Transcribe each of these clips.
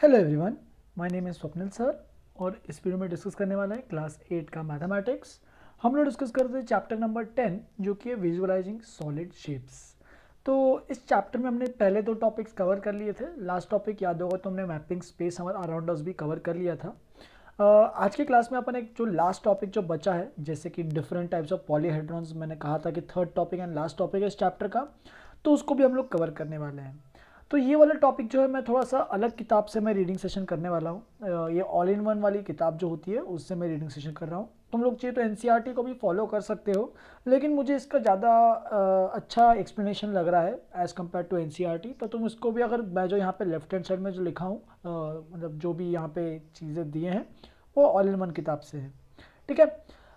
Hello everyone, my name is Swapnil sir और इस video में डिस्कस करने वाला है क्लास 8 का मैथमेटिक्स। हम लोग डिस्कस करते हैं चैप्टर नंबर 10 जो कि है विजुअलाइजिंग सॉलिड शेप्स। तो इस चैप्टर में हमने पहले दो टॉपिक्स कवर कर लिए थे। लास्ट टॉपिक याद होगा तो हमने मैपिंग स्पेस हमारे अराउंड अस भी कवर कर लिया था। आज की क्लास में अपन एक जो लास्ट टॉपिक जो बचा है जैसे कि डिफरेंट टाइप्स ऑफ पॉलीहेड्रॉन्स, मैंने कहा था कि third topic and last topic है इस चैप्टर का, तो उसको भी हम लोग कवर करने वाले हैं। तो ये वाला टॉपिक जो है मैं थोड़ा सा अलग किताब से मैं रीडिंग सेशन करने वाला हूँ। ये ऑल इन वन वाली किताब जो होती है उससे मैं रीडिंग सेशन कर रहा हूँ। तुम लोग चाहिए तो एनसीईआरटी को भी फॉलो कर सकते हो, लेकिन मुझे इसका ज़्यादा अच्छा एक्सप्लेनेशन लग रहा है एज़ कम्पेयर टू एनसीईआरटी। तो तुम इसको भी, अगर मैं जो यहाँ पे लेफ्ट हैंड साइड में जो लिखा हूँ मतलब जो भी यहाँ पे चीज़ें दिए हैं वो ऑल इन वन किताब से है। ठीक है,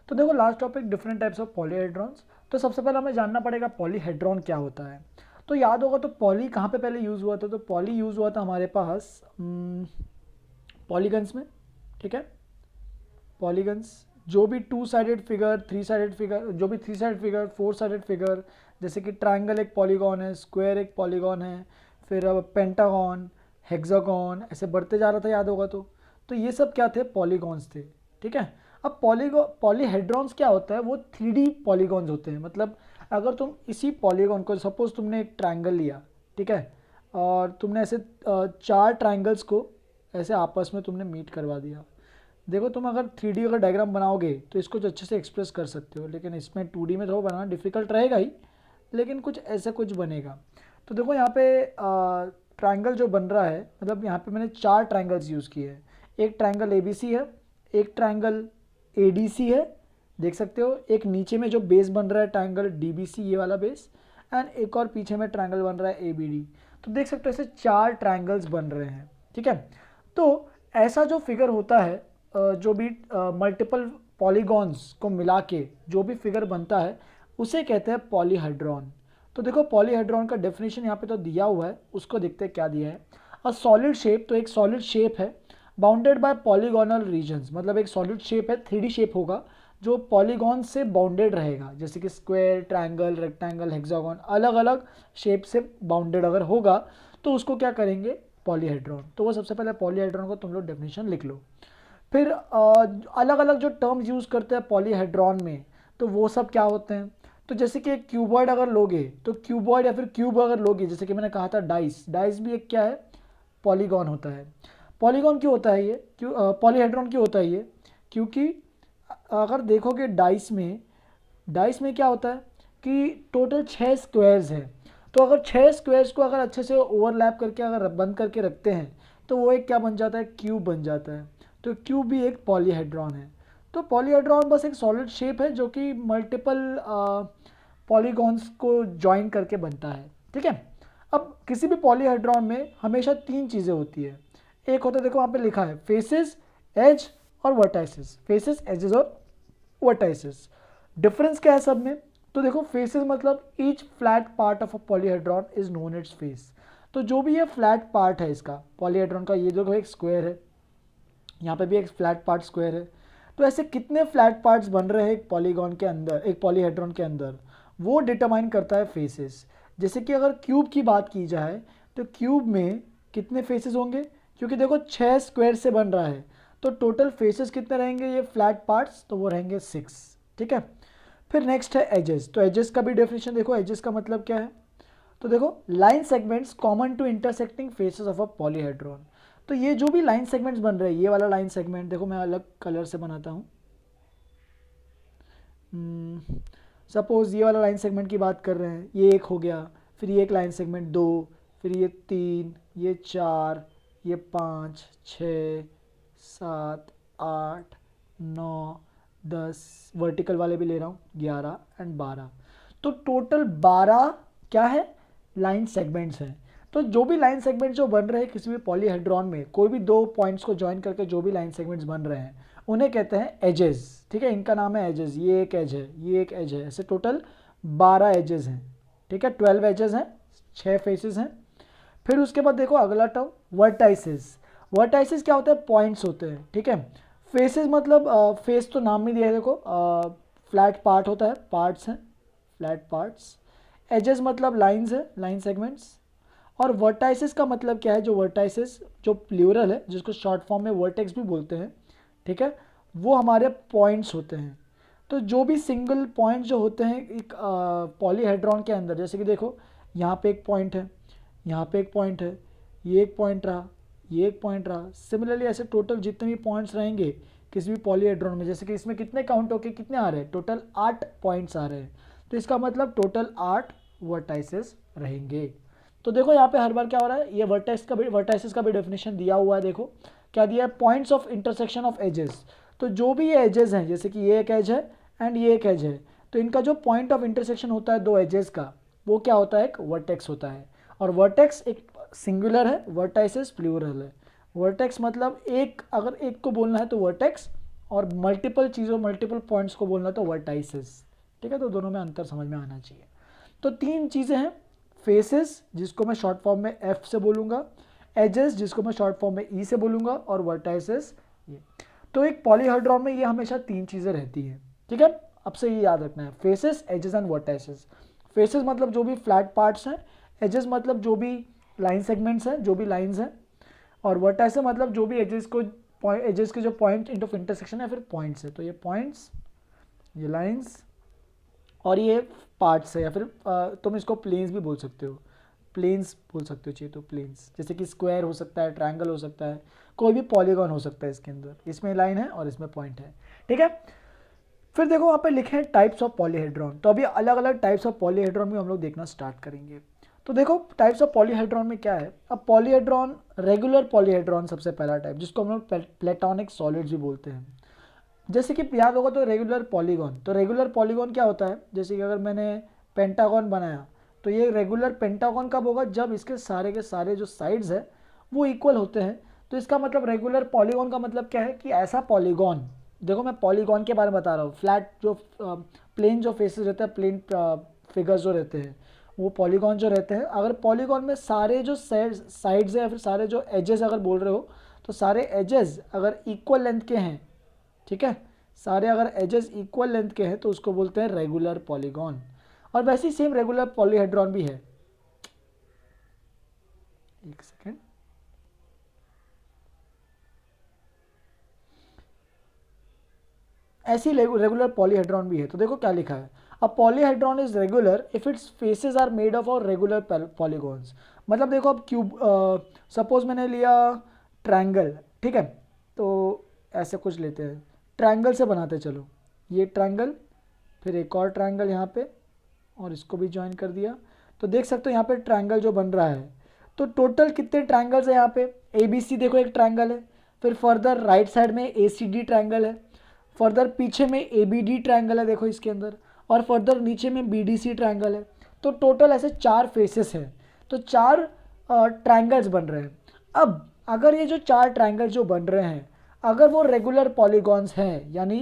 तो देखो last topic different types of polyhedrons. तो सबसे पहले हमें जानना पड़ेगा पॉलीहेड्रॉन क्या होता है। तो याद होगा तो पॉली कहाँ पे पहले यूज़ हुआ था, तो पॉली यूज़ हुआ था हमारे पास पॉलीगन्स में। ठीक है, पॉलीगन्स जो भी two sided figure, three sided figure, जो भी three sided figure, four sided figure, जैसे कि ट्राइंगल एक पॉलीगॉन है, स्क्वायर एक पॉलीगॉन है, फिर अब पेंटागॉन, हेक्सागॉन, ऐसे बढ़ते जा रहा था याद होगा तो ये सब क्या थे, पॉलीगॉन्स थे। ठीक है, अब पॉलीहेड्रॉन्स क्या होता है, वो 3D पॉलीगॉन्स होते हैं। मतलब अगर तुम इसी पॉलीगॉन को, सपोज तुमने एक ट्राइंगल लिया, ठीक है, और तुमने ऐसे चार ट्राइंगल्स को ऐसे आपस में तुमने मीट करवा दिया। देखो तुम अगर 3D अगर डायग्राम बनाओगे तो इसको अच्छे से एक्सप्रेस कर सकते हो, लेकिन इसमें 2D में थोड़ा बनाना डिफिकल्ट रहेगा ही, लेकिन कुछ ऐसा कुछ बनेगा। तो देखो यहाँ पे ट्राइंगल जो बन रहा है, मतलब यहाँ पे मैंने चार ट्राइंगल्स यूज़ किए हैं। एक ट्राइंगल ABC है, एक ट्राइंगल ADC है, देख सकते हो, एक नीचे में जो बेस बन रहा है ट्राइंगल DBC, ये वाला बेस, एंड एक और पीछे में ट्राइंगल बन रहा है ABD। तो देख सकते हो ऐसे चार ट्राइंगल्स बन रहे हैं। ठीक है, तो ऐसा जो फिगर होता है, जो भी मल्टीपल पॉलीगॉन्स को मिला के जो भी फिगर बनता है उसे कहते हैं पॉलीहेड्रॉन। तो देखो पॉलीहेड्रॉन का डेफिनेशन यहाँ पे तो दिया हुआ है, उसको देखते हैं क्या दिया है। अ सॉलिड शेप, तो एक सॉलिड शेप है बाउंडेड बाय पॉलीगोनल रीजन्स, मतलब एक सॉलिड शेप है, 3D शेप होगा जो पॉलीगॉन से बाउंडेड रहेगा, जैसे कि स्क्वायर, ट्रायंगल, रेक्टेंगल, हेक्सागोन, अलग अलग शेप से बाउंडेड अगर होगा तो उसको क्या करेंगे, पॉलीहेड्रॉन। तो वो सबसे पहले पॉलीहेड्रॉन को तुम लोग डेफिनेशन लिख लो। फिर अलग अलग जो टर्म्स यूज़ करते हैं पॉलीहेड्रॉन में, तो वो सब क्या होते हैं। तो जैसे कि एक क्यूबॉइड अगर लोगे, तो क्यूबॉइड या फिर क्यूब अगर लोगे, जैसे कि मैंने कहा था डाइस, डाइस भी एक क्या है, पॉलीगॉन होता है। पॉलीगॉन क्यों होता है ये, क्यों पॉलीहेड्रॉन क्यों होता है ये, क्योंकि अगर देखोगे डाइस में क्या होता है कि टोटल 6 स्क्वायर्स हैं। तो अगर 6 स्क्वायर्स को अगर अच्छे से ओवरलैप करके अगर बंद करके रखते हैं तो वो एक क्या बन जाता है, क्यूब बन जाता है। तो क्यूब भी एक पॉलीहेड्रॉन है। तो पॉलीहेड्रॉन बस एक सॉलिड शेप है जो कि मल्टीपल पॉलीगॉन्स को ज्वाइन करके बनता है। ठीक है, अब किसी भी पॉलीहेड्रॉन में हमेशा तीन चीज़ें होती है। एक होता है, देखो वहाँ पे लिखा है फेसेस, एज और वर्टाइसेस, फेसेस, एजेस और वर्टाइसेस। डिफरेंस क्या है सब में, तो देखो फेसेस मतलब each flat part of a polyhedron is known its face. तो जो भी ये फ्लैट पार्ट है इसका पॉलीहेड्रॉन का, ये जो एक स्क्वायर है, यहाँ पे भी एक फ्लैट पार्ट स्क्वायर है। तो ऐसे कितने फ्लैट पार्ट्स बन रहे हैं एक पॉलीगॉन के अंदर, एक पॉलीहेड्रॉन के अंदर, वो डिटरमाइन करता है फेसेस। जैसे कि अगर क्यूब की बात की जाए तो क्यूब में कितने फेसेस होंगे, क्योंकि देखो 6 स्क्वायर से बन रहा है, तो टोटल फेसेस कितने रहेंगे ये फ्लैट पार्ट्स, तो वो रहेंगे 6। ठीक है, फिर नेक्स्ट है एजेस। तो एजेस का भी डेफिनेशन देखो, एजेस का मतलब क्या है, तो देखो line segments common to intersecting faces of a polyhedron. तो ये जो भी लाइन सेगमेंट्स बन रहे हैं, ये वाला लाइन सेगमेंट देखो मैं अलग कलर से बनाता हूँ। सपोज ये वाला लाइन सेगमेंट की बात कर रहे हैं, ये एक हो गया, फिर ये एक लाइन सेगमेंट 2, फिर ये 3, ये 4, ये 5, 6, 7, 8, 9, 10, वर्टिकल वाले भी ले रहा हूँ 11 एंड 12। तो टोटल 12 क्या है, लाइन सेगमेंट्स हैं। तो जो भी लाइन सेगमेंट जो बन रहे हैं किसी भी पॉलीहेड्रॉन में, कोई भी दो पॉइंट्स को ज्वाइन करके जो भी लाइन सेगमेंट्स बन रहे हैं उन्हें कहते हैं एजेस। ठीक है, इनका नाम है एजेस, ये एक एज है, ये एक एज है, ऐसे टोटल 12 एजेस हैं। ठीक है, 12 एजेस हैं, 6 फेसेस हैं। फिर उसके बाद देखो अगला टर्म वर्टाइसेस। वर्टाइसेस क्या होता है, पॉइंट्स होते हैं। ठीक है, फेसेस मतलब फेस तो नाम ही दिया है, देखो फ्लैट पार्ट होता है, पार्ट्स हैं, फ्लैट पार्ट्स। एजेस मतलब लाइंस है, लाइन सेगमेंट्स। और वर्टाइसिस का मतलब क्या है, जो वर्टाइसिस जो प्लूरल है जिसको शॉर्ट फॉर्म में वर्टेक्स भी बोलते हैं, ठीक है, वो हमारे पॉइंट्स होते हैं। तो जो भी सिंगल पॉइंट जो होते हैं एक पॉलीहेड्रॉन के अंदर, जैसे कि देखो यहाँ पे एक पॉइंट है, यहाँ पे एक पॉइंट है, ये एक पॉइंट रहा, ये एक पॉइंट रहा, सिमिलरली ऐसे टोटल जितने भी पॉइंट्स रहेंगे किसी भी पॉलीहेड्रॉन में, जैसे कि इसमें कितने काउंट होके कितने आ रहे हैं, टोटल 8 पॉइंट्स आ रहे हैं, तो इसका मतलब टोटल 8 वर्टाइसेस रहेंगे। तो देखो यहाँ पे हर बार क्या हो रहा है, ये वर्टाइसिस का भी डेफिनेशन दिया हुआ है, देखो क्या दिया है, points of intersection of edges. तो जो भी ये एजेस हैं, जैसे कि ये एक एज है एंड ये एक एज है, तो इनका जो पॉइंट ऑफ इंटरसेक्शन होता है दो एजेस का, वो क्या होता है, एक वर्टेक्स होता है। और वर्टेक्स एक सिंगुलर है, वर्टाइसिस प्लूरल है। वर्टेक्स मतलब एक, अगर एक को बोलना है तो वर्टेक्स, और मल्टीपल चीज़ों मल्टीपल पॉइंट्स को बोलना है तो वर्टाइसिस, ठीक है। तो दोनों में अंतर समझ में आना चाहिए। तो 3 चीज़ें हैं, फेसेस जिसको मैं शॉर्ट फॉर्म में एफ से बोलूँगा, एजेस जिसको मैं शॉर्ट फॉर्म में ई से बोलूँगा, और वर्टाइसिस ये। तो एक पॉलीहेड्रॉन में ये हमेशा 3 चीज़ें रहती हैं, ठीक है। अब से ये याद रखना है, faces, edges and vertices. Faces मतलब जो भी फ्लैट पार्ट्स हैं, एजेस मतलब जो भी लाइन सेगमेंट्स हैं, जो भी लाइंस हैं, और वर्टाइसिस मतलब जो भी एजेस के जो पॉइंट ऑफ इंटरसेक्शन है, फिर पॉइंट्स है। तो ये पॉइंट्स, ये लाइंस, और ये पार्ट्स है, या फिर तुम इसको प्लेन्स भी बोल सकते हो, प्लेन्स बोल सकते हो चाहिए तो प्लेन्स, जैसे कि स्क्वायर हो सकता है, ट्रायंगल हो सकता है, कोई भी पॉलीगॉन हो सकता है इसके अंदर, इसमें लाइन है और इसमें पॉइंट है, ठीक है। फिर देखो वहाँ पे लिखे हैं टाइप्स ऑफ पॉलीहेड्रॉन, तो अभी अलग अलग टाइप्स ऑफ पॉलीहेड्रॉन भी हम लोग देखना स्टार्ट करेंगे। तो देखो टाइप्स ऑफ पॉलीहेड्रॉन में क्या है, अब पॉलीहेड्रॉन, रेगुलर पॉलीहेड्रॉन सबसे पहला टाइप, जिसको हम लोग प्लेटोनिक सॉलिड्स भी बोलते हैं। जैसे कि याद होगा तो रेगुलर पॉलीगॉन, तो रेगुलर पॉलीगॉन क्या होता है, जैसे कि अगर मैंने पेंटागॉन बनाया, तो ये रेगुलर पेंटागॉन कब होगा, जब इसके सारे जो साइड्स है वो इक्वल होते हैं। तो इसका मतलब रेगुलर पॉलीगॉन का मतलब क्या है, कि ऐसा पॉलीगॉन, देखो मैं पॉलीगॉन के बारे में बता रहा हूँ, फ्लैट जो प्लेन जो फेसेस रहते हैं, प्लेन फिगर्स जो रहते हैं, वो पॉलीगॉन जो रहते हैं, अगर पॉलीगॉन में सारे जो साइड्स हैं या फिर सारे जो एजेस अगर बोल रहे हो, तो सारे एजेस अगर इक्वल लेंथ के हैं, ठीक है, सारे अगर एजेस इक्वल लेंथ के हैं तो उसको बोलते हैं रेगुलर पॉलीगॉन। और वैसे ही सेम रेगुलर पॉलीहेड्रॉन भी है, एक सेकेंड, ऐसी रेगुलर पॉलीहेड्रॉन भी है। तो देखो क्या लिखा है, a polyhedron is regular if its faces are made of और रेगुलर पॉलीगॉन्स। मतलब देखो अब क्यूब, सपोज मैंने लिया ट्रायंगल, ठीक है, तो ऐसे कुछ लेते हैं, ट्रायंगल से बनाते चलो, ये ट्रायंगल, फिर एक और ट्रायंगल यहाँ पे, और इसको भी ज्वाइन कर दिया, तो देख सकते हो यहाँ पे ट्रायंगल जो बन रहा है। तो टोटल कितने ट्रायंगल्स है यहाँ पे, ए बी सी देखो एक ट्रायंगल है, फिर फर्दर राइट साइड में ए सी डी ट्रायंगल है, फर्दर पीछे में ए बी डी ट्रायंगल है देखो इसके अंदर, और फर्दर नीचे में बी डी सी ट्रायंगल है। तो टोटल ऐसे 4 फेसेस हैं, तो 4 ट्रायंगल्स बन रहे हैं। अब अगर ये जो 4 ट्रायंगल जो बन रहे हैं, अगर वो रेगुलर पॉलीगॉन्स हैं, यानी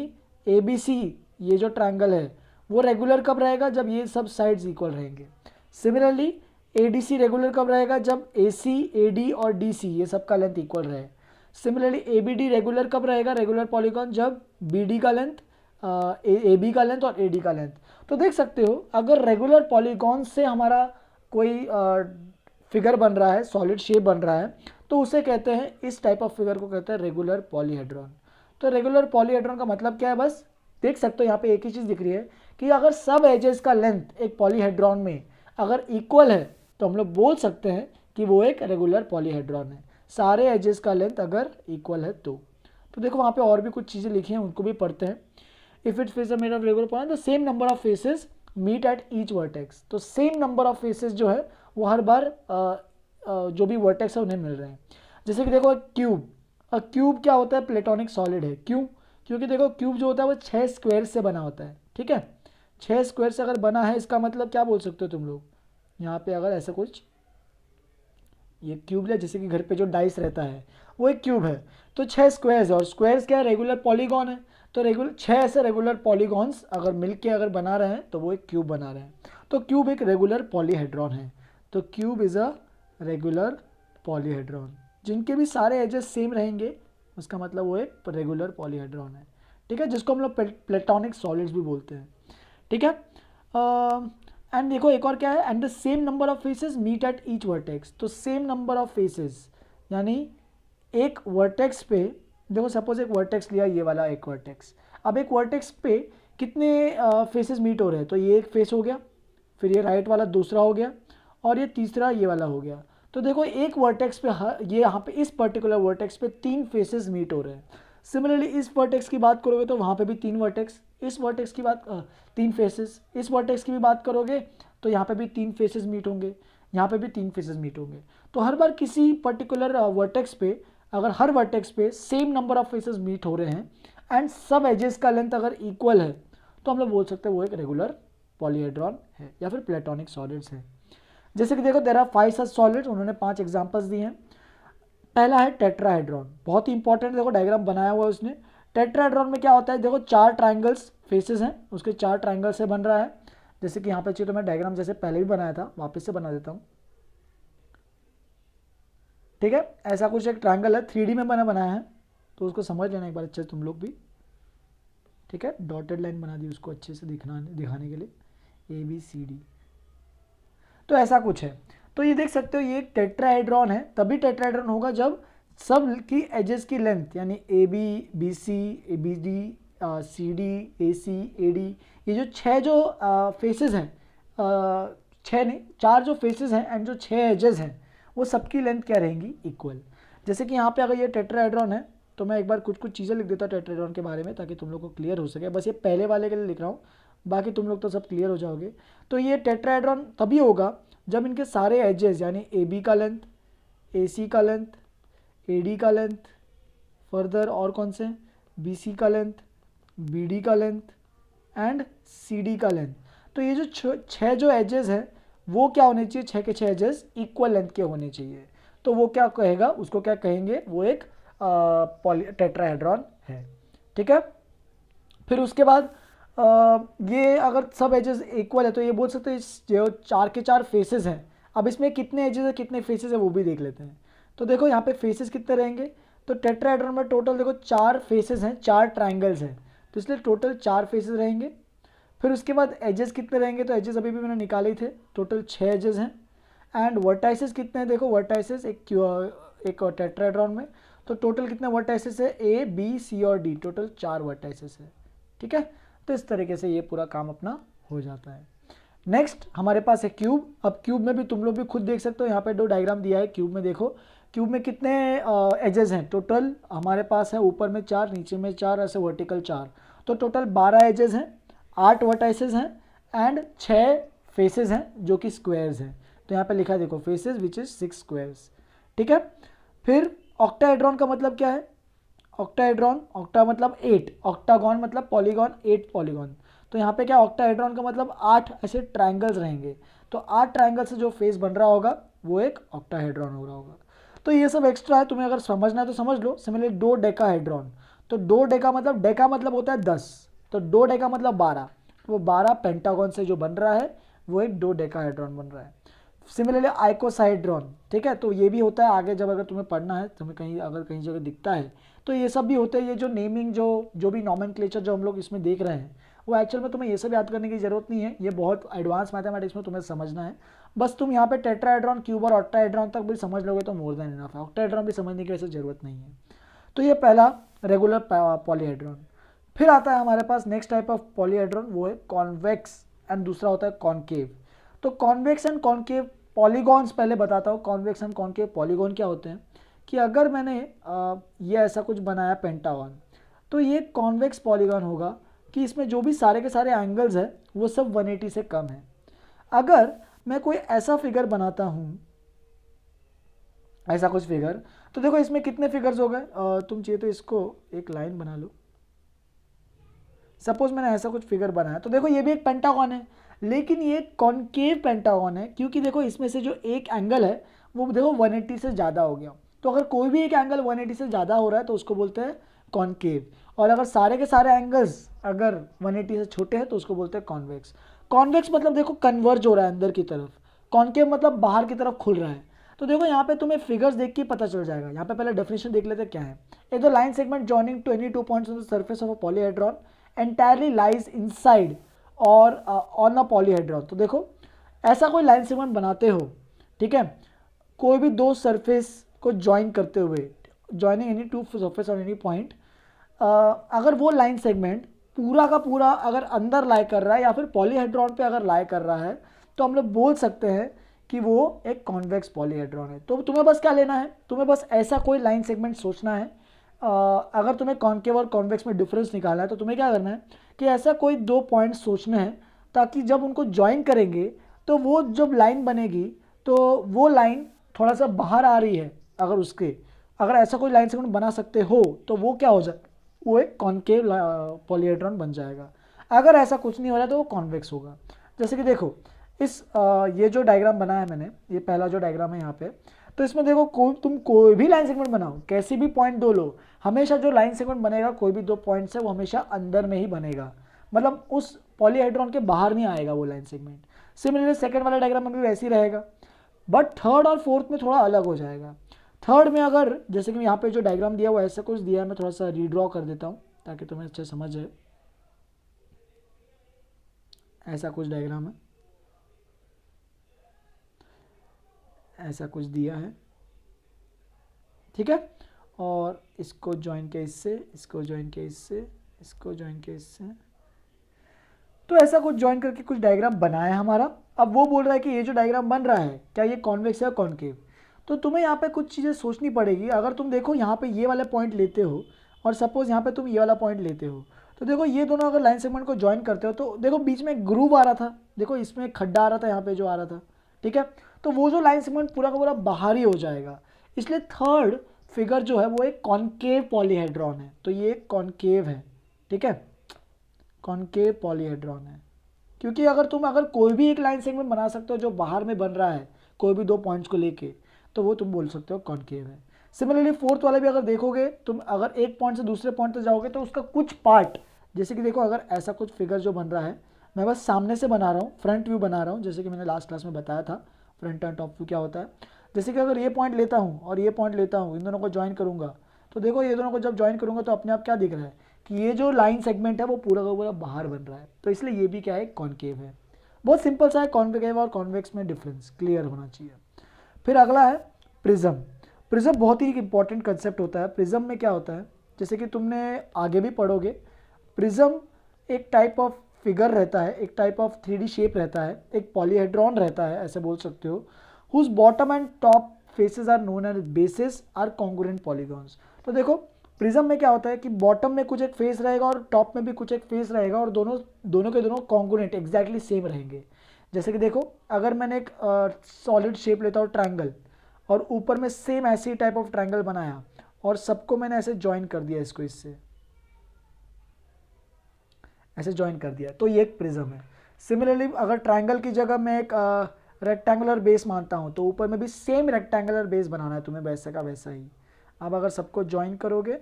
ए बी सी ये जो ट्रायंगल है वो रेगुलर कब रहेगा, जब ये सब साइड्स इक्वल रहेंगे। Similarly A D C regular कब रहेगा, जब ए सी ए डी और डी सी ये सब का लेंथ इक्वल रहे। Similarly A B D regular कब रहेगा, रेगुलर पॉलीगॉन, जब बी डी का लेंथ, ए बी का लेंथ और ए डी का लेंथ। तो देख सकते हो अगर रेगुलर पॉलीगॉन से हमारा कोई फिगर बन रहा है, सॉलिड शेप बन रहा है, तो उसे कहते हैं, इस टाइप ऑफ फिगर को कहते हैं रेगुलर पॉलीहेड्रॉन। तो रेगुलर पॉलीहेड्रॉन का मतलब क्या है, बस देख सकते हो यहाँ पे एक ही चीज़ दिख रही है कि अगर सब एजेस का लेंथ एक पॉलीहेड्रॉन में अगर इक्वल है तो हम लोग बोल सकते हैं कि वो एक रेगुलर पॉलीहेड्रॉन है, सारे एजेस का लेंथ अगर इक्वल है तो देखो वहाँ पे और भी कुछ चीज़ें लिखी हैं, उनको भी पढ़ते हैं। If its face made of regular point, the same number of faces meet at each vertex. तो सेम नंबर ऑफ फेसेस जो है वो हर बार जो भी वर्टेक्स है उन्हें मिल रहे हैं। जैसे कि देखो क्यूब, क्यूब क्या होता है, प्लेटोनिक सॉलिड है। क्यों, क्योंकि देखो क्यूब जो होता है वो 6 स्क्वायर से बना होता है, ठीक है, 6 स्क्वायर से अगर बना है, इसका मतलब क्या बोल सकते हो तुम लोग, यहाँ पे अगर ऐसा कुछ ये क्यूब है, जैसे कि घर पे जो डाइस रहता है वो एक क्यूब है, तो 6 स्क्वायर्स है, और स्क्वायर्स क्या है, रेगुलर पॉलीगॉन है। तो 6 ऐसे रेगुलर पॉलीगॉन्स अगर मिलके अगर बना रहे हैं तो वो एक क्यूब बना रहे हैं। तो क्यूब एक रेगुलर पॉलीहेड्रॉन है। तो cube is a regular polyhedron, जिनके भी सारे एजेस सेम रहेंगे, उसका मतलब वो एक रेगुलर पॉलीहेड्रॉन है, ठीक है, जिसको हम लोग प्लेटोनिक सॉलिड्स भी बोलते हैं, ठीक है। एंड देखो एक और क्या है, and the same number of faces meet at each vertex. तो सेम नंबर ऑफ फेसेस यानी एक वर्टेक्स पे, देखो सपोज एक वर्टेक्स लिया, ये वाला एक वर्टेक्स, अब एक वर्टेक्स पे कितने फेसेस मीट हो रहे हैं, तो ये एक फेस हो गया, फिर ये राइट वाला दूसरा हो गया, और ये तीसरा ये वाला हो गया। तो देखो एक वर्टेक्स पे ये यहाँ पे इस पर्टिकुलर वर्टेक्स पे 3 फेसेस मीट हो रहे हैं। सिमिलरली इस वर्टेक्स की बात करोगे तो वहाँ पे भी 3 वर्टेक्स, इस वर्टेक्स की बात 3 फेसेस, इस वर्टेक्स की भी बात करोगे तो यहाँ पे भी 3 फेसेस मीट होंगे, यहाँ पे भी 3 फेसेस मीट होंगे। तो हर बार किसी पर्टिकुलर वर्टेक्स पे अगर हर वर्टेक्स पे same number of faces meet हो रहे हैं एंड सब एजेस का लेंथ अगर इक्वल है, तो हम लोग बोल सकते हैं वो एक रेगुलर पॉलीहेड्रॉन है या फिर प्लेटोनिक सॉलिड्स है। जैसे कि देखो देयर आर 5 सच सॉलिड्स, उन्होंने 5 एग्जांपल्स दिए हैं। पहला है टेट्राहेड्रॉन, बहुत ही इंपॉर्टेंट, देखो डायग्राम बनाया हुआ है उसने। टेट्राहेड्रॉन में क्या होता है, देखो 4 ट्राइंगल्स फेसेस हैं, उसके 4 ट्राइंगल से बन रहा है। जैसे कि यहाँ पे चाहिए तो मैं डायग्राम जैसे पहले भी बनाया था वापस से बना देता हूँ, ठीक है। ऐसा कुछ एक ट्राइंगल है, 3D में मैंने बनाया है, तो उसको समझ लेना एक बार अच्छे से तुम लोग भी, ठीक है। डॉटेड लाइन बना दी उसको अच्छे से दिखाने के लिए, ABCD, तो ऐसा कुछ है। तो ये देख सकते हो ये एक टेट्राहेड्रॉन है, तभी टेट्राहेड्रॉन होगा जब सब की एजेस की लेंथ यानी AB, BC, ABD, CD, AC, AD, ये जो 6 जो फेसेस हैं, 6 नहीं 4 जो फेसेस हैं एंड जो 6 एजेस हैं, वो सबकी लेंथ क्या रहेंगी, इक्वल। जैसे कि यहाँ पे अगर ये टेट्राहेड्रॉन है तो मैं एक बार कुछ चीज़ें लिख देता हूँ टेट्राहेड्रॉन के बारे में ताकि तुम लोग को क्लियर हो सके। बस ये पहले वाले के लिए लिख रहा हूँ, बाकी तुम लोग तो सब क्लियर हो जाओगे। तो ये टेट्राहेड्रॉन तभी होगा जब इनके सारे एजेस यानी AB का लेंथ, AC का लेंथ, AD का लेंथ, फर्दर और कौन से BC का लेंथ, BD का लेंथ एंड CD का लेंथ, तो ये जो 6 जो एजेस हैं वो क्या होने चाहिए, 6 के 6 एजेस इक्वल लेंथ के होने चाहिए। तो वो क्या कहेगा, उसको क्या कहेंगे, वो एक टेट्राहेड्रॉन है, ठीक है। फिर उसके बाद ये अगर सब एजेस इक्वल है तो ये बोल सकते हैं जो 4 के 4 फेसेस हैं। अब इसमें कितने एजेस है कितने फेसेस है वो भी देख लेते हैं। तो देखो यहाँ पे फेसेस कितने रहेंगे, तो टेट्राहेड्रॉन में टोटल देखो 4 फेसेस हैं, 4 ट्राइंगल्स हैं, तो इसलिए टोटल 4 फेसेस रहेंगे। फिर उसके बाद एजेस कितने रहेंगे, तो एजेस अभी भी मैंने निकाले थे, टोटल 6 एजेस हैं। एंड वर्टाइसेस कितने हैं, देखो वर्टाइसेस एक टेट्राहेड्रॉन में तो टोटल कितने वर्टाइसेस है, A, B, C और D, टोटल 4 वर्टाइसेस है, ठीक है। तो इस तरीके से ये पूरा काम अपना हो जाता है। नेक्स्ट हमारे पास है क्यूब। अब क्यूब में भी तुम लोग भी खुद देख सकते हो, यहाँ पे 2 डायग्राम दिया है क्यूब में। देखो क्यूब में कितने एजेस हैं, टोटल हमारे पास है ऊपर में 4, नीचे में 4, ऐसे वर्टिकल 4, तो टोटल 12 एजेस हैं, 8 वर्टाइसेस हैं एंड 6 फेसेस हैं जो कि स्क्वायर्स हैं। तो यहाँ पे लिखा है देखो फेसेस विच इज 6 स्क्वायर्स, ठीक है। फिर ऑक्टाहेड्रॉन का मतलब क्या है, ऑक्टाहेड्रॉन, ऑक्टा मतलब 8, ऑक्टागॉन मतलब पॉलीगॉन, 8 पॉलीगॉन। तो यहाँ पे क्या ऑक्टाहेड्रॉन का मतलब 8 ऐसे ट्राइंगल्स रहेंगे, तो 8 ट्राइंगल से जो फेस बन रहा होगा वो एक ऑक्टाहेड्रॉन हो रहा होगा। तो ये सब एक्स्ट्रा है, तुम्हें अगर समझना है तो समझ लो। सिमिलरली 2 डेकाहेड्रॉन, तो 2 डेका मतलब डेका मतलब होता है 10, तो 2 डेका मतलब 12, तो वो 12 पेंटागॉन से जो बन रहा है वो एक 2 डेकाहेड्रॉन बन रहा है। सिमिलरली आइकोसाहेड्रॉन, ठीक है, तो ये भी होता है आगे जब अगर तुम्हें पढ़ना है, तुम्हें कहीं अगर कहीं जगह दिखता है तो ये सब भी होते हैं। ये जो नेमिंग जो भी नॉमेनक्लेचर जो हम लोग इसमें देख रहे हैं वो एक्चुअल में तुम्हें ये सब याद करने की जरूरत नहीं है, ये बहुत एडवांस मैथमेटिक्स में तुम्हें समझना है। बस तुम यहाँ पे टेट्राहेड्रॉन, क्यूब और ऑक्टाहेड्रॉन तक भी समझ लोगे तो मोर देन इनफ है, ऑक्टाहेड्रॉन भी समझने की वैसे जरूरत नहीं है। तो ये पहला रेगुलर पॉलीहेड्रॉन। फिर आता है हमारे पास नेक्स्ट टाइप ऑफ पॉलीहेड्रॉन, वो है कॉन्वेक्स एंड दूसरा होता है कॉन्केव। तो कॉन्वेक्स एंड कॉन्केव पॉलीगॉन्स पहले बताता हूँ। कॉन्वेक्स एंड कॉन्केव पॉलीगॉन क्या होते हैं कि अगर मैंने ये ऐसा कुछ बनाया पेंटागन, तो ये कॉन्वेक्स पॉलीगॉन होगा कि इसमें जो भी सारे के सारे एंगल्स है वो सब 180 से कम है। अगर मैं कोई ऐसा फिगर बनाता हूँ, ऐसा कुछ फिगर, तो देखो इसमें कितने फिगर्स हो गए, तुम चाहिए तो इसको एक लाइन बना लो। सपोज मैंने ऐसा कुछ फिगर बनाया, तो देखो ये भी एक पेंटागन है, लेकिन ये कॉन्केव पेंटागन है क्योंकि देखो इसमें से जो एक एंगल है वो देखो 180 से ज़्यादा हो गया। तो अगर कोई भी एक एंगल 180 से ज़्यादा हो रहा है तो उसको बोलते हैं कॉन्केव, और अगर सारे के सारे एंगल्स अगर 180 से छोटे हैं तो उसको बोलते हैं कॉन्वेक्स। कॉन्वेक्स मतलब देखो कन्वर्ज हो रहा है अंदर की तरफ, कॉन्केव मतलब बाहर की तरफ खुल रहा है। तो देखो यहाँ पे तुम्हें फिगर्स देख के पता चल जाएगा। यहाँ पे पहले डेफिनेशन देख लेते क्या है। A the line segment joining two any 2 points on the surface of a polyhedron entirely lies inside और ऑन अ पॉलीहेड्रॉन। तो देखो ऐसा कोई लाइन सेगमेंट बनाते हो, ठीक है, कोई भी दो सरफेस को ज्वाइन करते हुए, joining any two surface on any point, अगर वो लाइन सेगमेंट पूरा का पूरा अगर अंदर लाई कर रहा है या फिर पॉलीहेड्रॉन पे अगर लाई कर रहा है, तो हम लोग बोल सकते हैं कि वो एक कॉन्वेक्स पॉलीहेड्रॉन है। तो तुम्हें बस क्या लेना है, तुम्हें बस ऐसा कोई लाइन सेगमेंट सोचना है। अगर तुम्हें कॉन्केव और कॉन्वेक्स में डिफरेंस निकालना है तो तुम्हें क्या करना है कि ऐसा कोई दो पॉइंट्स सोचने हैं, ताकि जब उनको ज्वाइन करेंगे तो वो जब लाइन बनेगी तो वो लाइन थोड़ा सा बाहर आ रही है, अगर उसके अगर ऐसा कोई लाइन सेगमेंट बना सकते हो तो वो क्या हो जाए, वो एक कॉन्केव पॉलीहेड्रॉन बन जाएगा। अगर ऐसा कुछ नहीं हो रहा है तो वो कॉन्वेक्स होगा। जैसे कि देखो इस ये जो डायग्राम बनाया है मैंने, ये पहला जो डायग्राम है यहाँ पे, तो इसमें देखो तुम कोई भी लाइन सेगमेंट बनाओ, कैसी भी पॉइंट दो लो, हमेशा जो लाइन सेगमेंट बनेगा कोई भी दो पॉइंट्स है वो हमेशा अंदर में ही बनेगा, मतलब उस पॉलीहेड्रॉन के बाहर नहीं आएगा वो लाइन सेगमेंट। सिमिलरली सेकंड वाला डायग्राम में भी वैसे ही रहेगा, बट थर्ड और फोर्थ में थोड़ा अलग हो जाएगा। थर्ड में अगर जैसे कि यहाँ पे जो डायग्राम दिया हुआ ऐसा कुछ दिया है, मैं थोड़ा सा रीड्रॉ कर देता हूँ ताकि तुम्हें अच्छे समझ आए। ऐसा कुछ डायग्राम है, ऐसा कुछ दिया है, ठीक है, और इसको ज्वाइन किया इससे, इसको ज्वाइन किया इससे, इसको ज्वाइन किया इससे, तो ऐसा कुछ ज्वाइन करके कुछ डायग्राम बनाया है हमारा। अब वो बोल रहा है कि ये जो डायग्राम बन रहा है क्या ये कॉन्वेक्स है कॉन्केव। तो तुम्हें यहाँ पे कुछ चीज़ें सोचनी पड़ेगी। अगर तुम देखो यहाँ पे ये वाले पॉइंट लेते हो और सपोज यहाँ पे तुम ये वाला पॉइंट लेते हो, तो देखो ये दोनों अगर लाइन सेगमेंट को ज्वाइन करते हो तो देखो बीच में ग्रूव आ रहा था, देखो इसमें खड्डा आ रहा था यहाँ पे जो आ रहा था, ठीक है, तो वो जो लाइन सेगमेंट पूरा का पूरा बाहर ही हो जाएगा। इसलिए थर्ड फिगर जो है वो एक कॉन्केव पॉलीहेड्रॉन है, तो ये कॉन्केव है, ठीक है, कॉन्केव पॉलीहेड्रॉन है। क्योंकि अगर कोई भी एक लाइन सेगमेंट बना सकते हो जो बाहर में बन रहा है कोई भी दो पॉइंट्स को लेके, तो वो तुम बोल सकते हो कॉन्केव है। सिमिलरली फोर्थ वाला भी अगर देखोगे, तुम अगर एक पॉइंट से दूसरे पॉइंट तक जाओगे तो उसका कुछ पार्ट, जैसे कि देखो अगर ऐसा कुछ फिगर जो बन रहा है, मैं बस सामने से बना रहा हूँ, फ्रंट व्यू बना रहा हूँ, जैसे कि मैंने लास्ट क्लास में बताया था फ्रंट एंड टॉप व्यू क्या होता है। जैसे कि अगर ये पॉइंट लेता हूँ और ये पॉइंट लेता हूँ, इन दोनों को ज्वाइन करूँगा, तो देखो ये दोनों को जब ज्वाइन करूँगा तो अपने आप क्या दिख रहा है कि ये जो लाइन सेगमेंट है वो पूरा का पूरा बाहर बन रहा है, तो इसलिए ये भी क्या है, कॉन्केव है। बहुत सिंपल सा है, कॉन्केव और कॉन्वेक्स में डिफरेंस क्लियर होना चाहिए। फिर अगला है प्रिज्म। प्रिज्म बहुत ही इंपॉर्टेंट कंसेप्ट होता है। प्रिज्म में क्या होता है, जैसे कि तुमने आगे भी पढ़ोगे, प्रिज्म एक टाइप ऑफ फिगर रहता है, एक टाइप ऑफ 3D शेप रहता है, एक पॉलीहेड्रॉन रहता है, ऐसे बोल सकते हो, whose bottom and top faces are known as bases are congruent polygons. तो देखो प्रिज्म में क्या होता है कि बॉटम में कुछ एक फेस रहेगा और टॉप में भी कुछ एक फेस रहेगा, और दोनों के दोनों कॉन्ग्रुएंट एग्जैक्टली सेम रहेंगे। जैसे कि देखो अगर मैंने एक सॉलिड शेप लेता हूँ ट्रायंगल, और ऊपर में सेम ऐसे ही टाइप ऑफ ट्रायंगल बनाया और सबको मैंने ऐसे ज्वाइन कर दिया, इसको इससे ऐसे ज्वाइन कर दिया, तो ये एक प्रिज्म है। सिमिलरली अगर ट्रायंगल की जगह मैं एक रेक्टेंगुलर बेस मानता हूँ, तो ऊपर में भी सेम रेक्टेंगुलर बेस बनाना है तुम्हें, वैसा का वैसा ही। अब अगर सबको ज्वाइन करोगे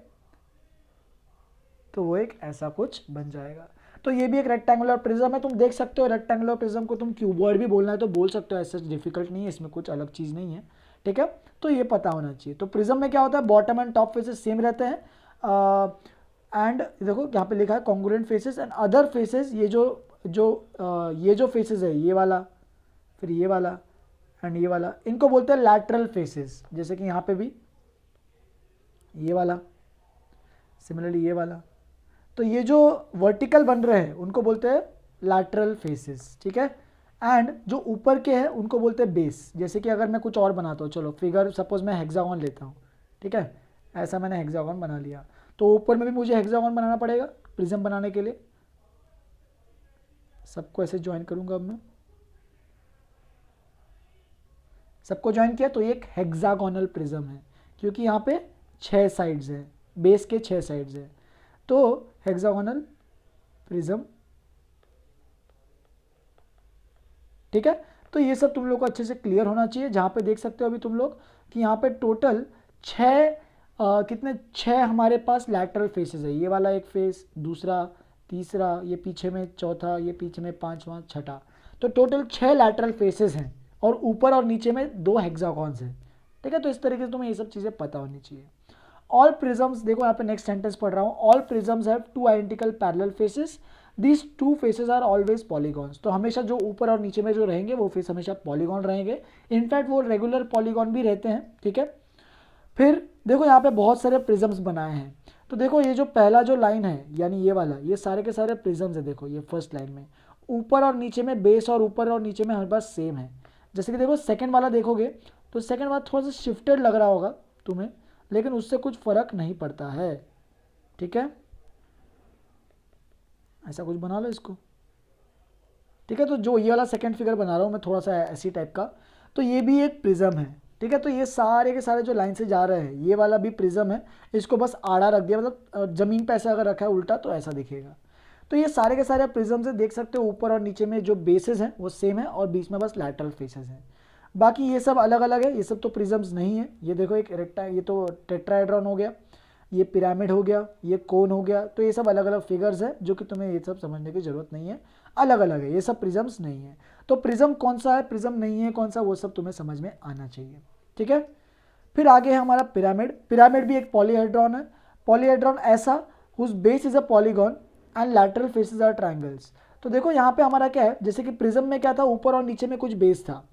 तो वो एक ऐसा कुछ बन जाएगा। तो ये भी एक रेक्टेंगुलर प्रिज्म है। तुम देख सकते हो रेक्टेंगुलर प्रिज्म को तुम क्यूबॉइड भी बोलना है तो बोल सकते हो, ऐसा डिफिकल्ट नहीं है, इसमें कुछ अलग चीज़ नहीं है, ठीक है। तो ये पता होना चाहिए। तो प्रिज्म में क्या होता है, bottom and top faces same रहते हैं, एंड देखो यहाँ पे लिखा है congruent faces and other faces. ये जो फेसेस है, ये वाला, फिर ये वाला एंड ये वाला, इनको बोलते हैं लैटरल फेसेस। जैसे कि यहाँ पे भी ये वाला, सिमिलरली ये वाला, तो ये जो वर्टिकल बन रहे हैं उनको बोलते हैं लैटरल फेसेस, ठीक है। एंड जो ऊपर के हैं उनको बोलते हैं बेस। जैसे कि अगर मैं कुछ और बनाता हूँ, चलो फिगर सपोज मैं हेक्सागोन लेता हूँ, ठीक है, ऐसा मैंने हेक्सागोन बना लिया, तो ऊपर में भी मुझे हेक्सागोन बनाना पड़ेगा प्रिज्म बनाने के लिए। सबको ऐसे ज्वाइन करूँगा, अब मैं सबको ज्वाइन किया तो ये एक हेक्सागोनल प्रिज्म है, क्योंकि यहाँ पे 6 साइड्स हैं, बेस के 6 साइड्स हैं, तो हेक्सागोनल प्रिज्म, ठीक है। तो ये सब तुम लोग को अच्छे से क्लियर होना चाहिए। जहाँ पे देख सकते हो अभी तुम लोग कि यहाँ पे टोटल 6 हमारे पास लैटरल फेसेस है। ये वाला एक फेस, दूसरा, तीसरा, ये पीछे में चौथा, ये पीछे में पांचवा, छठा, तो टोटल 6 लैटरल फेसेस हैं, और ऊपर और नीचे में 2 हेक्सागॉन्स हैं, ठीक है। तो इस तरीके से तुम्हें ये सब चीज़ें पता होनी चाहिए। ऑल प्रिज्म्स, देखो यहाँ पे नेक्स्ट सेंटेंस पढ़ रहा हूँ, all prisms have 2 identical parallel faces these two faces are always polygons. तो हमेशा जो ऊपर और नीचे में जो रहेंगे वो फेस हमेशा पॉलीगॉन रहेंगे, इनफैक्ट वो रेगुलर पॉलीगॉन भी रहते हैं, ठीक है। फिर देखो यहाँ पे बहुत सारे प्रिज्म्स बनाए हैं। तो देखो ये जो पहला जो लाइन है यानी ये वाला, ये सारे के सारे प्रिज्म्स है। देखो ये फर्स्ट लाइन में ऊपर और नीचे में बेस और ऊपर और नीचे में हमारे पास सेम है। जैसे कि देखो सेकंड वाला देखोगे तो सेकंड वाला थोड़ा सा शिफ्टेड लग रहा होगा तुम्हें, लेकिन उससे कुछ फर्क नहीं पड़ता है, ठीक है। ऐसा कुछ बना लो इसको, ठीक है। तो जो ये वाला सेकंड फिगर बना रहा हूँ मैं थोड़ा सा ऐसी टाइप का, तो ये भी एक प्रिज्म है, ठीक है। तो ये सारे के सारे जो लाइन से जा रहे हैं ये वाला भी प्रिज्म है, इसको बस आड़ा रख दिया, मतलब ज़मीन पे ऐसा अगर रखा है उल्टा तो ऐसा दिखेगा। तो ये सारे के सारे प्रिज्म से देख सकते हो ऊपर और नीचे में जो बेसेस हैं वो सेम है और बीच में बस लैटरल फेसेस हैं। बाकी ये सब अलग अलग है, ये सब तो प्रिज्म्स नहीं है। ये देखो एक ये तो टेट्राहेड्रॉन हो गया, ये पिरामिड हो गया, ये कोन हो गया। तो ये सब अलग अलग फिगर्स है जो कि तुम्हें ये सब समझने की जरूरत नहीं है, अलग अलग है, ये सब प्रिज्म्स नहीं है। तो प्रिज्म कौन सा है, प्रिज्म नहीं है कौन सा, वो सब तुम्हें समझ में आना चाहिए, ठीक है। फिर आगे है हमारा पिरामिड। पिरामिड भी एक पॉलीहेड्रॉन है। पॉलीहेड्रॉन ऐसा whose base is a polygon and lateral faces are triangles. तो देखो यहाँ पे हमारा क्या है, जैसे कि प्रिज्म में क्या था, ऊपर और नीचे में कुछ बेस था,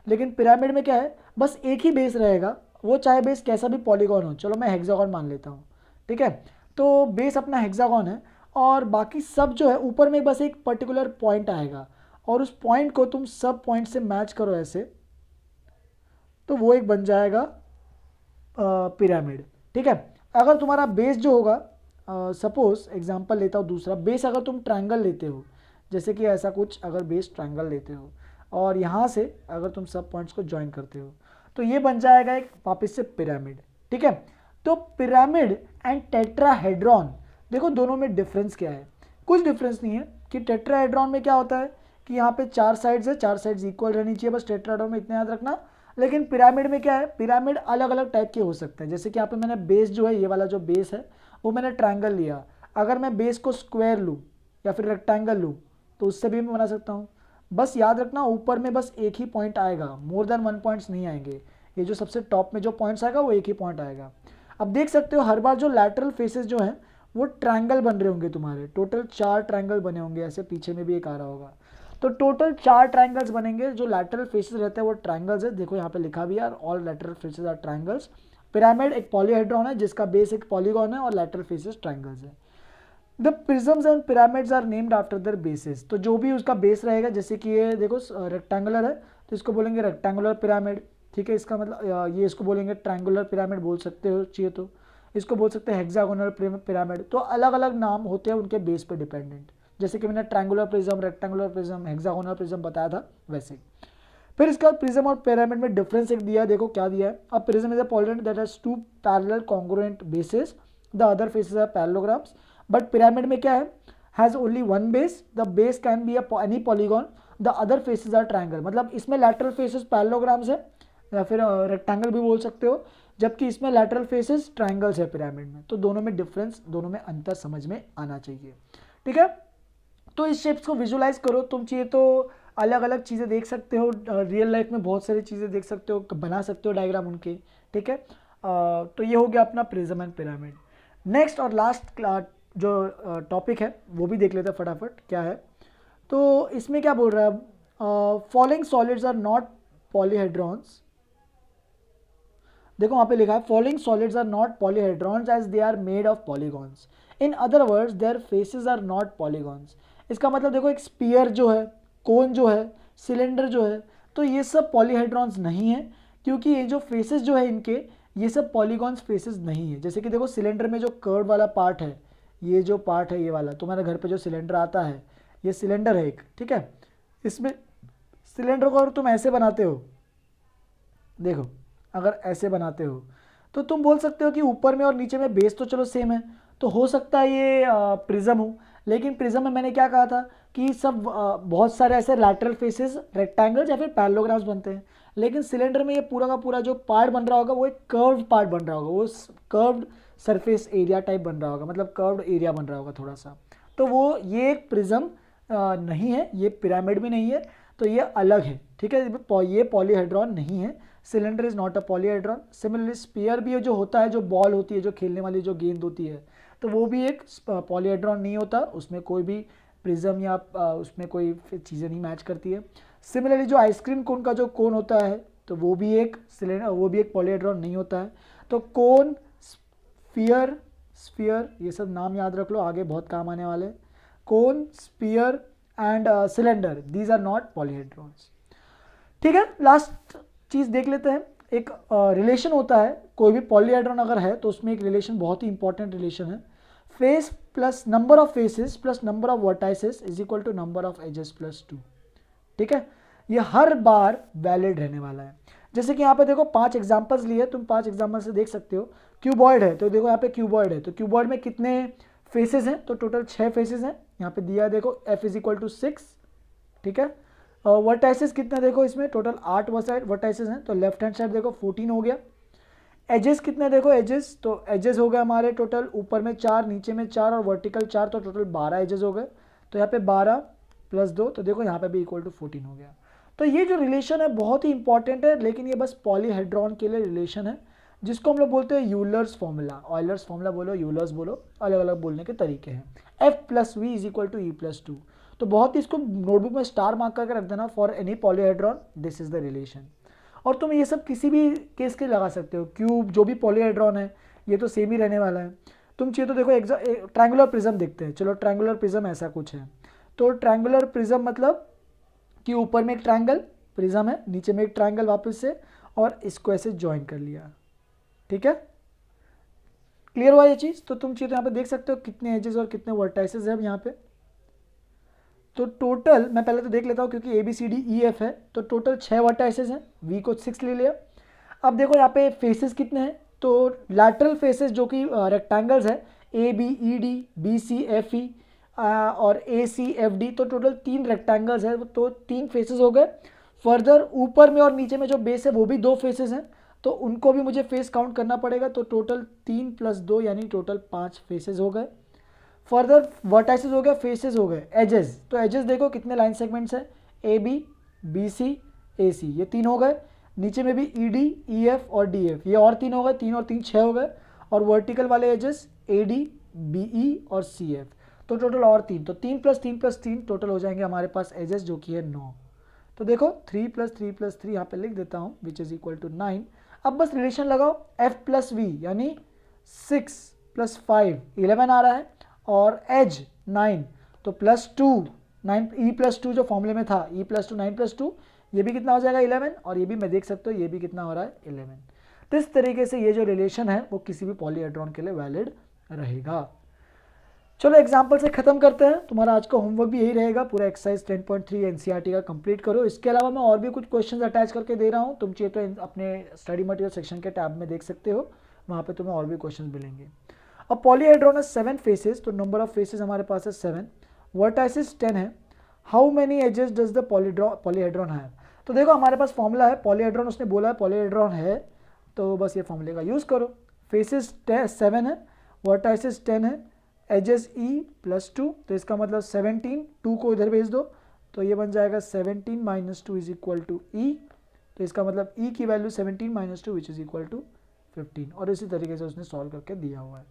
लेकिन पिरामिड में क्या है, बस एक ही बेस रहेगा, वो चाहे बेस कैसा भी पॉलीगॉन हो। चलो मैं हेक्सागोन मान लेता हूँ, ठीक है। तो बेस अपना हेक्सागोन है और बाकी सब जो है ऊपर में बस एक पर्टिकुलर पॉइंट आएगा और उस पॉइंट को तुम सब पॉइंट से मैच करो ऐसे, तो वो एक बन जाएगा पिरामिड, ठीक है। अगर तुम्हारा बेस जो होगा, सपोज एग्जांपल लेता हूँ दूसरा, बेस अगर तुम ट्रायंगल लेते हो, जैसे कि ऐसा कुछ अगर बेस ट्रायंगल लेते हो और यहाँ से अगर तुम सब पॉइंट्स को ज्वाइन करते हो तो ये बन जाएगा एक वापस से पिरामिड, ठीक है। तो पिरामिड एंड टेट्राहेड्रॉन, देखो दोनों में डिफरेंस क्या है, कुछ डिफरेंस नहीं है। कि टेट्राहेड्रॉन में क्या होता है कि यहाँ पे 4 साइड्स है, 4 साइड्स इक्वल रहनी चाहिए, बस टेट्राहेड्रॉन में इतना याद रखना। लेकिन पिरामिड में क्या है, पिरामिड अलग अलग टाइप के हो सकते हैं। जैसे कि यहाँ पे मैंने बेस जो है, ये वाला जो बेस है वो मैंने ट्रायंगल लिया, अगर मैं बेस को स्क्वायर लूँ या फिर रेक्टेंगल लूँ तो उससे भी मैं बना सकता हूँ। बस याद रखना ऊपर में बस एक ही पॉइंट आएगा, मोर देन 1 पॉइंट्स नहीं आएंगे। ये जो सबसे टॉप में जो पॉइंट्स आएगा वो एक ही पॉइंट आएगा। अब देख सकते हो हर बार जो लैटरल फेसेस जो हैं वो ट्रायंगल बन रहे होंगे तुम्हारे, टोटल 4 ट्रायंगल बने होंगे, ऐसे पीछे में भी एक आ रहा होगा। तो टोटल 4 ट्रायंगल्स बनेंगे, जो लैटरल फेसेस रहते हैं वो ट्रायंगल्स है। देखो यहाँ पे लिखा भी है all lateral faces are triangles. Pyramid एक पॉलीहेड्रॉन है जिसका बेस एक पॉलीगॉन है और लैटरल फेसेस ट्रायंगल्स है। The prisms and pyramids are named after their bases. तो जो भी उसका बेस रहेगा, जैसे कि ये देखो रेक्टेंगुलर है तो इसको बोलेंगे रेक्टेंगुलर पिरामिड, ठीक है। इसका मतलब ये इसको बोलेंगे ट्रायंगुलर पिरामिड बोल सकते हो चाहिए तो, इसको बोल सकते हैं हेक्सागोनल पिरामिड। तो अलग अलग नाम होते हैं उनके बेस पे डिपेंडेंट, जैसे कि मैंने triangular prism, rectangular prism, hexagonal prism बताया था वैसे। फिर इसका प्रिज्म और पिरामिड में डिफरेंस एक दिया है, देखो क्या दिया है। अब prism is a polyhedron that has 2 parallel congruent bases, the other faces are parallelograms. But pyramid में क्या है, has only 1 base, the base can be any polygon, the other faces are triangle. मतलब इसमें लैटरल फेसेस पैरेललोग्राम्स है या फिर rectangle भी बोल सकते हो, जबकि इसमें लैटरल फेसेस ट्रायंगल्स है पिरामिड में। तो दोनों में डिफरेंस, दोनों में अंतर समझ में आना चाहिए, ठीक है। तो इस शेप्स को विजुलाइज करो, तुम चाहिए तो अलग अलग चीज़ें देख सकते हो, रियल लाइफ में बहुत सारी चीज़ें देख सकते हो, बना सकते हो डायग्राम उनके, ठीक है। तो ये हो गया अपना प्रिज्म एंड पिरामिड। नेक्स्ट और लास्ट जो टॉपिक है वो भी देख लेते हैं फटाफट क्या है। तो इसमें क्या बोल रहा है, following solids are not polyhedrons. देखो वहाँ पे लिखा है following solids are not polyhedrons as they are made of polygons, in other words their faces are not polygons. इसका मतलब देखो एक स्पीयर जो है, कोन जो है, सिलेंडर जो है, तो ये सब पॉलीहेड्रॉन्स नहीं है, क्योंकि ये जो फेसेस जो है इनके, ये सब पॉलीगॉन्स फेसेस नहीं है। जैसे कि देखो सिलेंडर में जो कर्व वाला पार्ट है, ये जो पार्ट है ये वाला, तुम्हारे घर पे जो सिलेंडर आता है, ये सिलेंडर है एक, ठीक है। इसमें सिलेंडर को अगर तुम ऐसे बनाते हो, देखो अगर ऐसे बनाते हो तो तुम बोल सकते हो कि ऊपर में और नीचे में बेस तो चलो सेम है, तो हो सकता है ये प्रिज्म हो। लेकिन प्रिज्म में मैंने क्या कहा था कि सब बहुत सारे ऐसे लैटरल फेसेस, रेक्टेंगल्स या फिर पैरेललोग्राम्स बनते हैं। लेकिन सिलेंडर में ये पूरा का पूरा जो पार्ट बन रहा होगा वो एक कर्व्ड पार्ट बन रहा होगा, वो कर्व्ड सरफेस एरिया टाइप बन रहा होगा, मतलब कर्व्ड एरिया बन रहा होगा थोड़ा सा। तो वो ये एक प्रिज्म नहीं है, ये पिरामिड भी नहीं है, तो ये अलग है, ठीक है। ये पॉलीहेड्रॉन नहीं है, cylinder is not a polyhedron. Similarly sphere भी जो होता है, जो बॉल होती है, जो खेलने वाली जो गेंद होती है, तो वो भी एक पॉलीहेड्रॉन नहीं होता, उसमें कोई भी प्रिज्म या उसमें कोई चीज़ें नहीं मैच करती है। सिमिलरली जो आइसक्रीम कोन का जो कोन होता है तो वो भी एक सिलेंडर, वो भी एक पॉलीहेड्रॉन नहीं होता है। तो कोन, स्फीयर, स्फीयर ये सब नाम याद रख लो, आगे बहुत काम आने वाले। Cone, sphere and cylinder, these are not polyhedrons. ठीक है, लास्ट चीज़ देख लेते हैं। एक रिलेशन होता है, कोई भी पॉलीहेड्रॉन अगर है तो उसमें एक रिलेशन बहुत ही इंपॉर्टेंट रिलेशन है, face plus number of faces plus number of vertices is equal to number of edges plus 2। ठीक है, ये हर बार वैलिड रहने वाला है। जैसे कि यहाँ पे देखो 5 एग्जांपल्स लिए, तुम 5 एग्जांपल से देख सकते हो। क्यूबॉइड है तो देखो यहाँ पे क्यूबॉइड है, तो क्यूबॉइड में कितने फेसेस हैं, तो टोटल 6 फेसेस हैं। यहाँ पे दिया है देखो f इज इक्वल टू 6। ठीक है, वर्टाइसेस कितने देखो इसमें टोटल 8 वर्टाइसेस हैं, तो लेफ्ट हैंड साइड देखो 14 हो गया। एजेस कितने देखो, एजेस तो एजेस हो गए हमारे टोटल, ऊपर में 4, नीचे में 4 और वर्टिकल 4, तो टोटल 12 एजेस हो गए। तो यहाँ पे 12 प्लस 2, तो देखो यहाँ पे भी इक्वल टू 14 हो गया। तो ये जो रिलेशन है बहुत ही इंपॉर्टेंट है, लेकिन ये बस पॉलीहेड्रॉन के लिए रिलेशन है, जिसको हम लोग बोलते हैं यूलर्स फॉर्मूला। ऑयलर्स फॉर्मूला बोलो, यूलर्स बोलो, अलग अलग बोलने के तरीके हैं। F plus V is equal to E plus 2। तो बहुत ही इसको नोटबुक में स्टार मार्क करके रख देना, for any polyhedron this is the relation. और तुम ये सब किसी भी केस के लगा सकते हो, क्यूब जो भी पॉलीहेड्रॉन है ये तो सेम ही रहने वाला है। तुम चाहिए तो देखो ट्रायंगुलर प्रिज्म देखते हैं, चलो ट्रायंगुलर प्रिज्म ऐसा कुछ है। तो ट्रायंगुलर प्रिज्म मतलब कि ऊपर में एक ट्रायंगल प्रिज्म है, नीचे में एक ट्रायंगल वापस से, और इसको ऐसे ज्वाइन कर लिया। ठीक है, क्लियर हुआ ये चीज़। तो तुम चाहिए तो यहाँ पे देख सकते हो कितने एजेस और कितने वर्टाइसेस हैं यहाँ पे। तो टोटल मैं पहले तो देख लेता हूँ, क्योंकि ABCDEF है, तो टोटल 6 वर्टाइसेस हैं, V को 6 ले लिया। अब देखो यहाँ पे फेसेस कितने हैं, तो लैटरल फेसेस जो कि रेक्टेंगल्स है ABED, BCFE और ACFD, तो टोटल 3 रेक्टेंगल्स है, तो 3 फेसेस हो गए। फर्दर ऊपर में और नीचे में जो बेस है वो भी 2 फेसेस हैं, तो उनको भी मुझे फेस काउंट करना पड़ेगा, तो टोटल 3 प्लस 2 यानी टोटल 5 फेसेस हो गए। फर्दर वर्टाइसेस हो गए, फेसेस हो गए, एजेस, तो एजेस देखो कितने लाइन सेगमेंट्स है, AB, BC, AC, ये 3 हो गए। नीचे में भी ED, EF और DF, ये और 3 हो गए, 3 और 3 6 हो गए। और वर्टिकल वाले एजेस AD, BE और CF, तो टोटल और 3, तो 3 प्लस 3 प्लस 3 टोटल हो जाएंगे हमारे पास एजेस, जो कि है 9। तो देखो 3 प्लस 3 प्लस 3 यहाँ पे लिख देता हूँ, विच इज इक्वल टू 9। अब बस रिलेशन लगाओ, F प्लस V यानी 6 प्लस 5 11 आ रहा है, और एज 9 तो प्लस 2 9, E प्लस 2 जो फॉर्मूले में था, E प्लस 2 9 प्लस 2, ये भी कितना हो जाएगा 11, और ये भी मैं देख सकता हूँ ये भी कितना हो रहा है 11। तो इस तरीके से ये जो रिलेशन है वो किसी भी पॉलीहेड्रॉन के लिए वैलिड रहेगा। चलो एग्जाम्पल से खत्म करते हैं, तुम्हारा आज का होमवर्क भी यही रहेगा, पूरा एक्सरसाइज 10.3 NCERT का कंप्लीट करो। इसके अलावा मैं और भी कुछ क्वेश्चंस अटैच करके दे रहा हूँ, तुम चाहिए तो अपने स्टडी मटेरियल सेक्शन के टैब में देख सकते हो, वहाँ पे तुम्हें और भी क्वेश्चन मिलेंगे। अब पॉलीहेड्रॉन है 7 फेसेस, तो नंबर ऑफ फेसेस हमारे पास है 7, वर्टाइसेस 10 है। How many edges does the polyhedron have? तो देखो हमारे पास फॉर्मूला है, पॉलीहेड्रॉन उसने बोला है पॉलीहेड्रॉन है, तो बस ये फॉर्मूले का यूज़ करो। फेसेस 7 है, वर्टाइसेस 10 है, एजेस E प्लस 2, तो इसका मतलब 17, 2 को इधर भेज दो, तो ये बन जाएगा 17 minus 2 is equal to E, तो इसका मतलब E की value 17 minus 2 which is equal to 15, और इसी तरीके से उसने सॉल्व करके दिया हुआ है।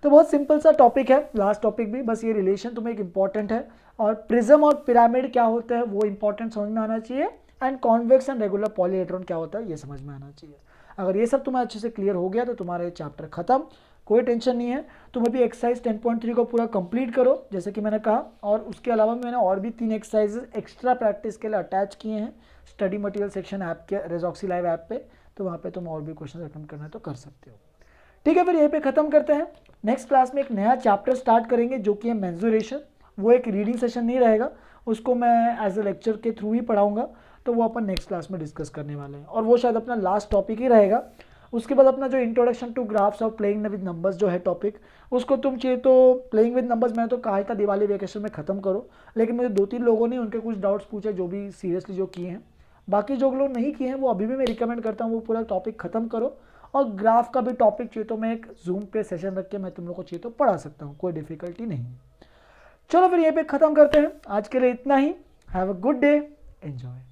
तो बहुत सिंपल सा टॉपिक है, लास्ट टॉपिक भी, बस ये रिलेशन तुम्हें एक इंपॉर्टेंट है, और प्रिज्म और पिरामिड क्या होता है वो इंपॉर्टेंट समझ में आना चाहिए, and convex and regular polyhedron क्या होता है ये समझ में आना चाहिए। अगर ये सब तुम्हें अच्छे से क्लियर हो गया तो तुम्हारा ये चैप्टर खत्म, कोई टेंशन नहीं है। तुम अभी एक्सरसाइज 10.3 को पूरा कंप्लीट करो जैसे कि मैंने कहा, और उसके अलावा मैंने और भी 3 एक्सरसाइजेस एक्स्ट्रा प्रैक्टिस के लिए अटैच किए हैं स्टडी मटेरियल सेक्शन ऐप के, रेजॉक्सी लाइव ऐप पे, तो वहाँ पे तुम और भी क्वेश्चन अटेम्प्ट करना है तो कर सकते हो। ठीक है, फिर यहीं पे ख़त्म करते हैं। नेक्स्ट क्लास में एक नया चैप्टर स्टार्ट करेंगे जो कि है मेंस्ट्रुएशन। वो एक रीडिंग सेशन नहीं रहेगा, उसको मैं एज ए लेक्चर के थ्रू ही पढ़ाऊँगा, तो वो अपन नेक्स्ट क्लास में डिस्कस करने वाले हैं, और वो शायद अपना लास्ट टॉपिक ही रहेगा। उसके बाद अपना जो इंट्रोडक्शन टू ग्राफ्स और प्लेइंग विद नंबर्स जो है टॉपिक, उसको तुम चाहिए तो प्लेइंग विद नंबर्स मैंने तो कहा था दिवाली वेकेशन में ख़त्म करो, लेकिन मुझे 2-3 लोगों ने उनके कुछ डाउट्स पूछे जो भी सीरियसली जो किए हैं। बाकी जो लोग नहीं किए हैं वो अभी भी मैं रिकमेंड करता हूँ वो पूरा टॉपिक ख़त्म करो, और ग्राफ का भी टॉपिक चाहिए तो मैं एक जूम पे सेशन रख के मैं तुम लोग को चाहिए तो पढ़ा सकता हूँ, कोई डिफिकल्टी नहीं। चलो फिर यहीं पे ख़त्म करते हैं, आज के लिए इतना ही। Have a good day, enjoy.